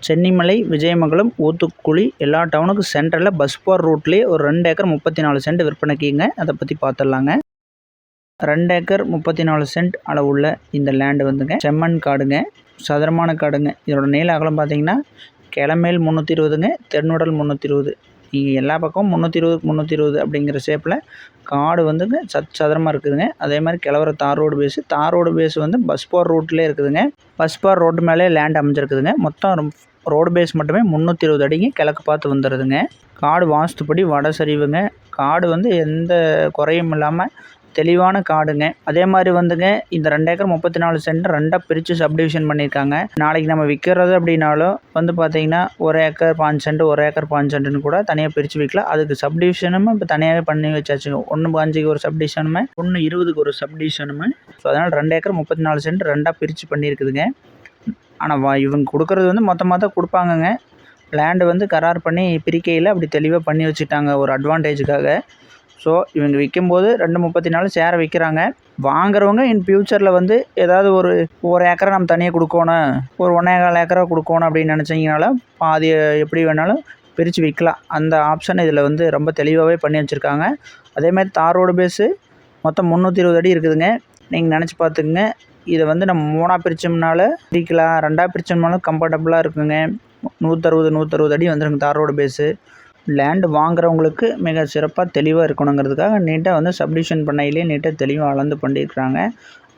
சென்னிமலை, விஜயமங்கலம், ஊத்துக்குளி எல்லா டவுனுக்கும் சென்டரில் பஸ் போகிற ரூட்லேயே ஒரு 2 ஏக்கர் 34 சென்ட் விற்பனைக்குங்க. அதை பற்றி பார்த்துடலாங்க. 2 ஏக்கர் 34 சென்ட் அளவுள்ள இந்த லேண்டு வந்துங்க செம்மண் காடுங்க, சதுரமான காடுங்க. இதோட நீள அகலம் பார்த்தீங்கன்னா கிளமேல் 320ங்க, தென்னுடல் 320. நீங்கள் எல்லா பக்கமும் 320 அப்படிங்கிற ஷேப்பில் காடு வந்துங்க சதுரமாக இருக்குதுங்க. அதே மாதிரி கிளவர தார் ரோடு பேஸ் வந்து பஸ் போகிற ரூட்லேயே இருக்குதுங்க. பஸ் போகிற ரோட்டு மேலே லேண்ட் அமைஞ்சிருக்குதுங்க. மொத்தம் ரோடு பேஸ் மட்டுமே 320 அடிங்க கிழக்கு பார்த்து வந்துடுதுங்க. காடு வாஸ்துப்படி வட சரிவுங்க. காடு வந்து எந்த குறையும் இல்லாமல் தெளிவான காடுங்க. அதே மாதிரி வந்துங்க இந்த 2 ஏக்கர் 34 சென்ட் 2ஆக பிரித்து சப்டிவிஷன் பண்ணியிருக்காங்க. நாளைக்கு நம்ம விற்கிறது அப்படின்னாலும் வந்து பார்த்திங்கன்னா 1 ஏக்கர் 5 சென்ட் 1 ஏக்கர் 5 சென்ட்டுன்னு கூட தனியாக பிரித்து விற்கலாம். அதுக்கு சப்டிவிஷனும் இப்போ தனியாகவே பண்ணி வச்சாச்சுங்க. 1 5க்கு ஒரு சப்டிவிஷனுமே, 1 20க்கு ஒரு சப்டிவிஷனுமே. ஸோ அதனால் 2 ஏக்கர் 34 சென்ட் 2ஆக பிரித்து பண்ணியிருக்குதுங்க. ஆனால் இவங்க கொடுக்குறது வந்து மொத்தமாக தான் கொடுப்பாங்கங்க. லேண்டு வந்து கரார் பண்ணி பிரிக்கையில் அப்படி தெளிவாக பண்ணி வச்சுட்டாங்க ஒரு அட்வான்டேஜுக்காக. ஸோ இவங்க விற்கும்போது 2.34 ஷேரை விற்கிறாங்க. வாங்குறவங்க இன் ஃப்யூச்சரில் வந்து ஏதாவது ஒரு ஏக்கரை நம்ம தனியாக கொடுக்கணும், ஒரு 1.25 ஏக்கரை கொடுக்கணும் அப்படின்னு நினச்சிங்கனாலும் பாதி எப்படி வேணாலும் பிரித்து விற்கலாம். அந்த ஆப்ஷன் இதில் வந்து ரொம்ப தெளிவாகவே பண்ணி வச்சுருக்காங்க. அதேமாதிரி தார் ரோடு பேஸு மொத்தம் 320 அடி இருக்குதுங்க. நீங்கள் நினச்சி பார்த்துக்குங்க. இதை வந்து நம்ம 3ஆக பிரித்தோம்னால பிரிக்கலாம், 2ஆக பிரித்தோம்னாலும் கம்ஃபர்டபுளாக இருக்குங்க. 160 அடி வந்துருங்க தார் ரோடு பேஸு. லேண்டு வாங்குறவங்களுக்கு மிக சிறப்பாக தெளிவாக இருக்கணுங்கிறதுக்காக நீட்டாக வந்து சப்டிவிஷன் பண்ணையிலே நீட்டாக தெளிவாக அளந்து பண்ணியிருக்கிறாங்க.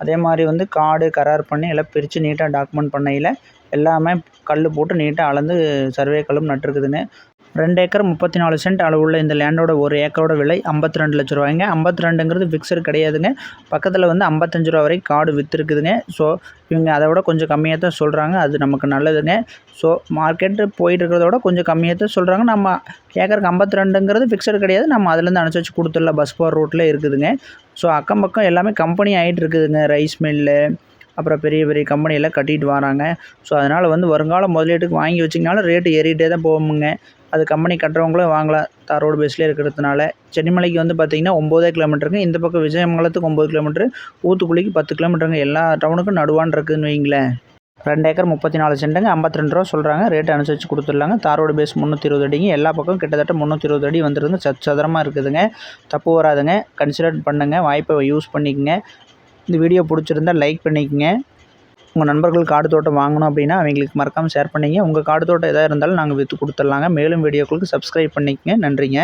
அதே மாதிரி வந்து காடு கரார் பண்ணி எல்லாம் பிரித்து நீட்டாக டாக்குமெண்ட் பண்ணையில் எல்லாமே கல் போட்டு நீட்டாக அளந்து சர்வே கல்லும் நட்டுருக்குதுங்க. 2 ஏக்கர் 34 சென்ட் அளவுள்ள இந்த லேண்டோட 1 ஏக்கரோட விலை 52 லட்ச ரூபாய்ங்க. 52ங்கிறது ஃபிக்ஸடு கிடையாதுங்க. பக்கத்தில் வந்து 55 ரூபா வரைக்கும் காடு விற்றுருக்குதுங்க. ஸோ இவங்க அதை விட கொஞ்சம் கம்மியாக தான் சொல்கிறாங்க. அது நமக்கு நல்லதுங்க. ஸோ மார்க்கெட்டு போயிட்டு இருக்கிறத விட கொஞ்சம் கம்மியாக தான் சொல்கிறாங்க. நம்ம ஏக்கருக்கு 52ங்கிறது ஃபிக்ஸடு கிடையாது. நம்ம அதுலேருந்து அனுசரித்து கொடுத்துடலாம். பஸ் போகிற ரூட்டில் இருக்குதுங்க. ஸோ அக்கம் பக்கம் எல்லாமே கம்பெனி ஆகிட்டு இருக்குதுங்க. ரைஸ் மில்லு அப்புறம் பெரிய பெரிய கம்பெனியெல்லாம் கட்டிட்டு வராங்க. ஸோ அதனால் வந்து வருங்கால முதலீட்டுக்கு வாங்கி வச்சிங்கனாலும் ரேட்டு ஏறிட்டே தான் போகுங்க. அது கம்பெனி கட்டுறவங்களும் வாங்கலாம். தார் ரோடு பேஸ்லேயே இருக்கிறதுனால. சென்னிமலைக்கு வந்து பார்த்திங்கன்னா 9 கிலோமீட்டருங்க. இந்த பக்கம் விஜயமங்கலத்துக்கு 9 கிலோமீட்டரு, ஊத்துக்குளிக்கு 10 கிலோமீட்டருங்க. எல்லா டவுனுக்கும் நடுவான் இருக்குதுன்னு வைங்களேன். 2 ஏக்கர் 34 சென்ட்டுங்க, 52 ரூபா சொல்கிறாங்க. ரேட்டு அனுசரித்து கொடுத்துடலாங்க. தார் ரோடு பேஸ் 320 அடிங்க. எல்லா பக்கம் கிட்டத்தட்ட 320 அடி வந்துருங்க. சதுரமாக இருக்குதுங்க. தப்பு வராதுங்க. கன்சிடர் பண்ணுங்கள். வாய்ப்பை யூஸ் பண்ணிக்கங்க. இந்த வீடியோ பிடிச்சிருந்தா லைக் பண்ணிக்கங்க. உங்கள் நண்பர்கள் காடு தோட்டம் வாங்கணும் அப்படின்னா அவங்களுக்கு மறக்காமல் ஷேர் பண்ணிங்க. உங்கள் காடு தோட்டம் எதாக இருந்தாலும் நாங்கள் விற்று கொடுத்துடலாங்க. மேலும் வீடியோக்களுக்கு சப்ஸ்கிரைப் பண்ணிக்கங்க. நன்றிங்க.